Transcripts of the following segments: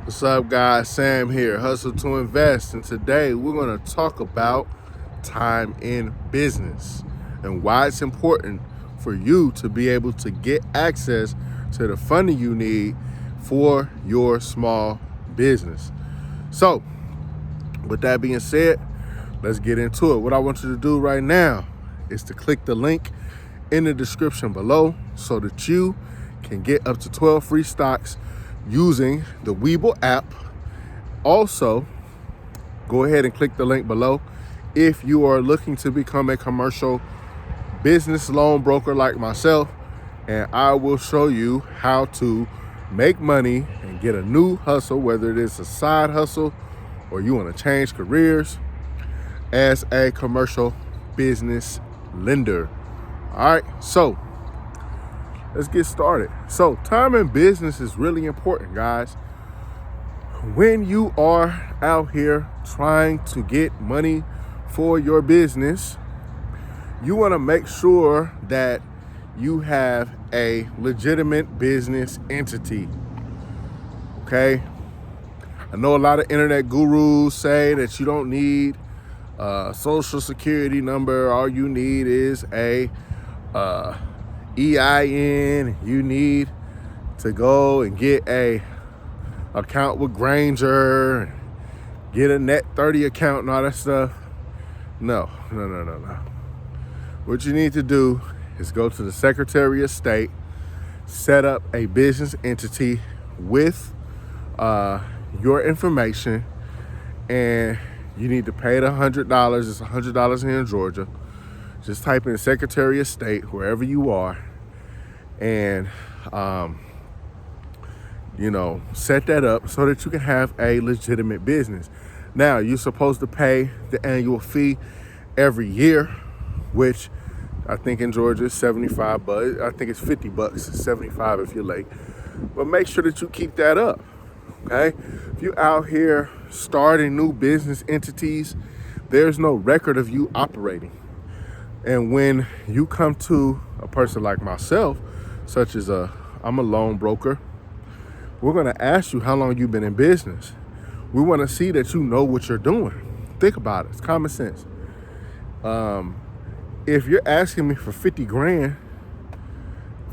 What's up, guys? Sam here, Hustle to Invest, and today we're going to talk about time in business and why it's important for you to be able to get access to the funding you need for your small business. So, with that being said, let's get into it. What I want you to do right now is to click the link in the description below so that you can get up to 12 free stocks using the WeBull app. Also, go ahead and click the link below if you are looking to become a commercial business loan broker like myself, and I will show you how to make money and get a new hustle, whether it is a side hustle or you want to change careers as a commercial business lender. All right, so let's get started. So time in business is really important, guys. When you are out here trying to get money for your business, you want to make sure that you have a legitimate business entity. Okay? I know a lot of internet gurus say that you don't need a social security number. All you need is a EIN. You need to go and get a account with Granger, get a Net 30 account and all that stuff. No. What you need to do is go to the Secretary of State, set up a business entity with your information, and you need to pay the $100. It's $100 here in Georgia. Just type in Secretary of State wherever you are, and set that up so that you can have a legitimate business. Now, you're supposed to pay the annual fee every year, which I think in Georgia is $75, but I think it's $50, $75 if you're late. But make sure that you keep that up, okay? If you're out here starting new business entities, there's no record of you operating. And when you come to a person like myself, such as I'm a loan broker, we're going to ask you how long you've been in business. We want to see that you know what you're doing. Think about it. It's common sense. If you're asking me for 50 grand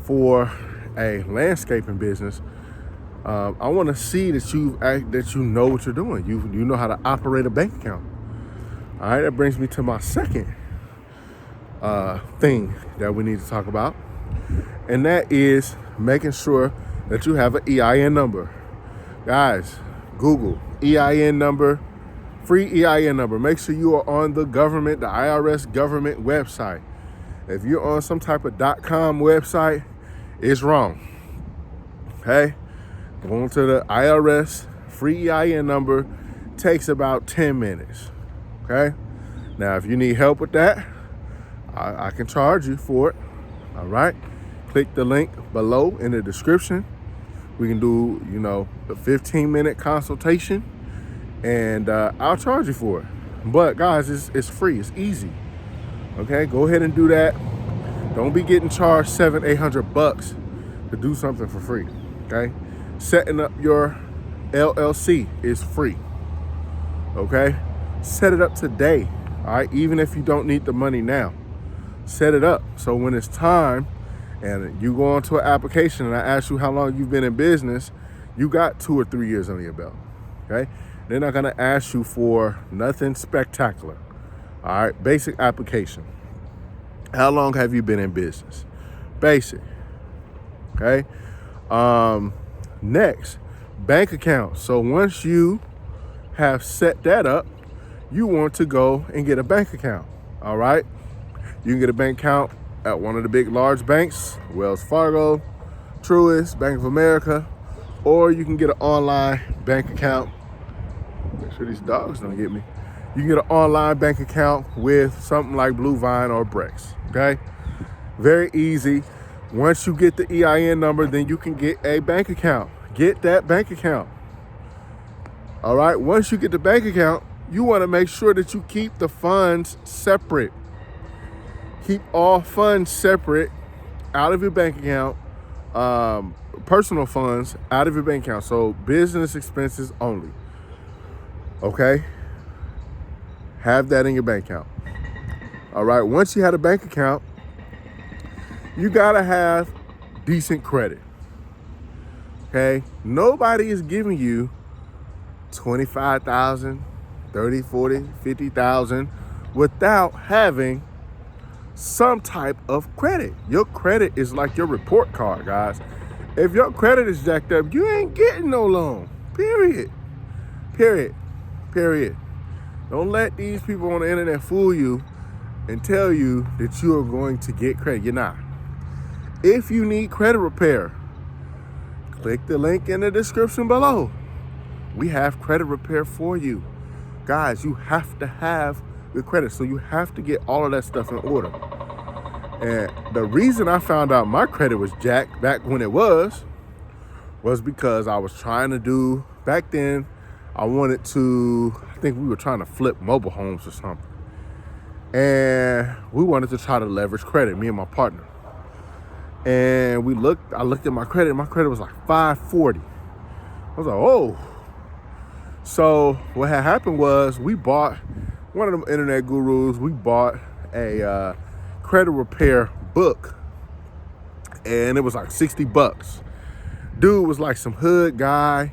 for a landscaping business, I want to see that you know what you're doing. You know how to operate a bank account. All right, that brings me to my second thing that we need to talk about, and that is making sure that you have an EIN number. Guys, Google EIN number, free EIN number. Make sure you are on the IRS government website. If you're on some type of .com website, it's wrong. Okay? Going to the IRS free EIN number takes about 10 minutes. Okay? Now, if you need help with that, I can charge you for it. All right? Click the link below in the description. We can do, a 15-minute consultation, and I'll charge you for it. But guys, it's free. It's easy. Okay? Go ahead and do that. Don't be getting charged $700-800 to do something for free. Okay? Setting up your LLC is free. Okay? Set it up today. All right? Even if you don't need the money now. Set it up so when it's time and you go onto an application and I ask you how long you've been in business, you got 2 or 3 years under your belt. Okay? They're not going to ask you for nothing spectacular. All right? Basic application. How long have you been in business? Basic. Okay? Next, bank account. So once you have set that up, you want to go and get a bank account. All right? You can get a bank account at one of the big large banks, Wells Fargo, Truist, Bank of America, or you can get an online bank account. Make sure these dogs don't get me. You can get an online bank account with something like Blue Vine or Brex, okay? Very easy. Once you get the EIN number, then you can get a bank account. Get that bank account. All right, once you get the bank account, you want to make sure that you keep the funds separate. Keep all funds separate out of your bank account. personal funds out of your bank account. So business expenses only. Okay? Have that in your bank account. All right? Once you have a bank account, you gotta have decent credit. Okay? Nobody is giving you 25,000, 30, 40, 50,000 without having some type of credit. Your credit is like your report card, guys. If your credit is jacked up, you ain't getting no loan. Period. Don't let these people on the internet fool you and tell you that you are going to get credit. You're not. If you need credit repair, click the link in the description below. We have credit repair for you. Guys, you have to have your credit, so you have to get all of that stuff in order. And the reason I found out my credit was jacked back when it was because I was trying to do, back then, I think we were trying to flip mobile homes or something. And we wanted to try to leverage credit, me and my partner. And I looked at my credit was like 540. I was like, oh. So what had happened was we bought, one of them internet gurus, we bought a credit repair book, and it was like $60. Dude was like some hood guy.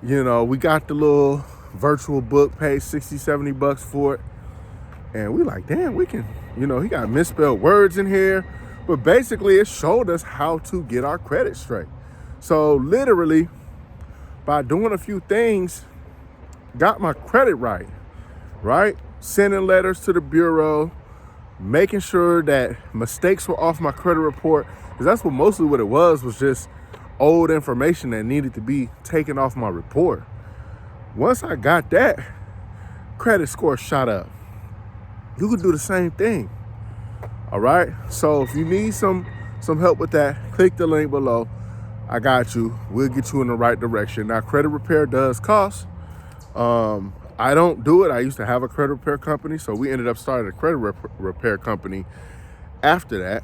You know, we got the little virtual book, paid $60, $70 for it. And we like, damn, we can, he got misspelled words in here. But basically it showed us how to get our credit straight. So literally, by doing a few things, got my credit right? Sending letters to the bureau, making sure that mistakes were off my credit report, because that's mostly what it was just old information that needed to be taken off my report. Once I got that, credit score shot up. You could do the same thing. All right. So if you need some help with that, click the link below. I got you. We'll get you in the right direction. Now, credit repair does cost. I don't do it. I used to have a credit repair company, so we ended up starting a credit repair company after that.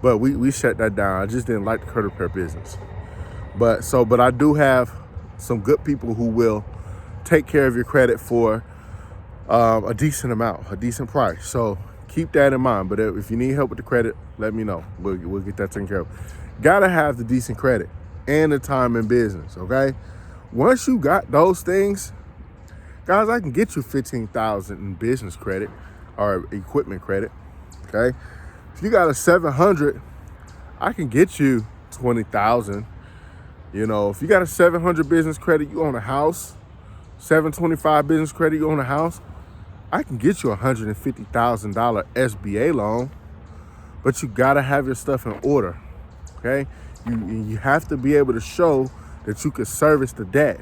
But we shut that down. I just didn't like the credit repair business. But I do have some good people who will take care of your credit for a decent amount, a decent price. So keep that in mind. But if you need help with the credit, let me know. We'll get that taken care of. Gotta have the decent credit and the time in business, okay? Once you got those things, guys, I can get you $15,000 in business credit or equipment credit, okay? If you got a 700, I can get you 20,000. If you got a 700 business credit, you own a house, 725 business credit, you own a house, I can get you a $150,000 SBA loan, but you gotta have your stuff in order, okay? You have to be able to show that you can service the debt.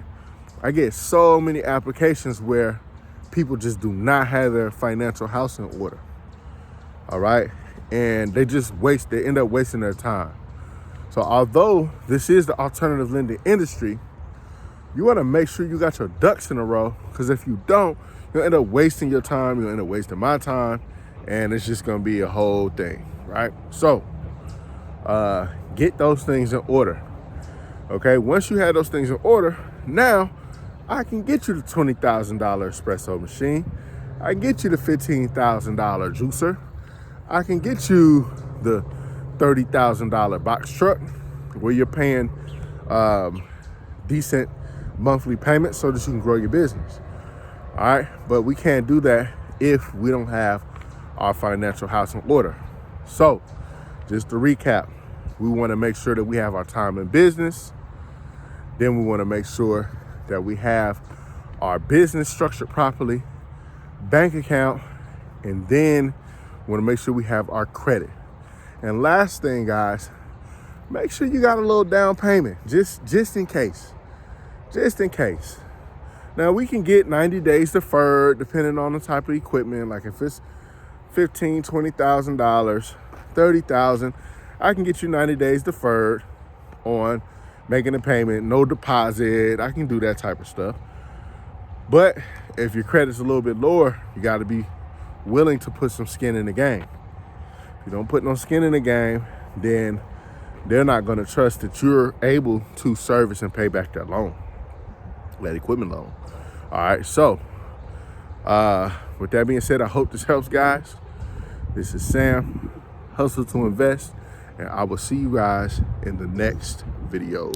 I get so many applications where people just do not have their financial house in order, all right? And they end up wasting their time. So although this is the alternative lending industry, you wanna make sure you got your ducks in a row, because if you don't, you'll end up wasting your time, you'll end up wasting my time, and it's just gonna be a whole thing, right? So, get those things in order, okay? Once you have those things in order, now I can get you the $20,000 espresso machine. I can get you the $15,000 juicer. I can get you the $30,000 box truck where you're paying decent monthly payments so that you can grow your business. All right, but we can't do that if we don't have our financial house in order. So just to recap, we want to make sure that we have our time in business. Then we want to make sure that we have our business structured properly, bank account, and then we want to make sure we have our credit. And last thing, guys, make sure you got a little down payment, just in case. Just in case. Now, we can get 90 days deferred depending on the type of equipment. Like if it's $15,000, $20,000, $30,000, I can get you 90 days deferred on making a payment, no deposit. I can do that type of stuff. But if your credit's a little bit lower, you got to be willing to put some skin in the game. you don't put no skin in the game, then they're not going to trust that you're able to service and pay back that loan, that equipment loan. All right, so with that being said, I hope this helps, guys. This is Sam, Hustle to Invest, and I will see you guys in the next video.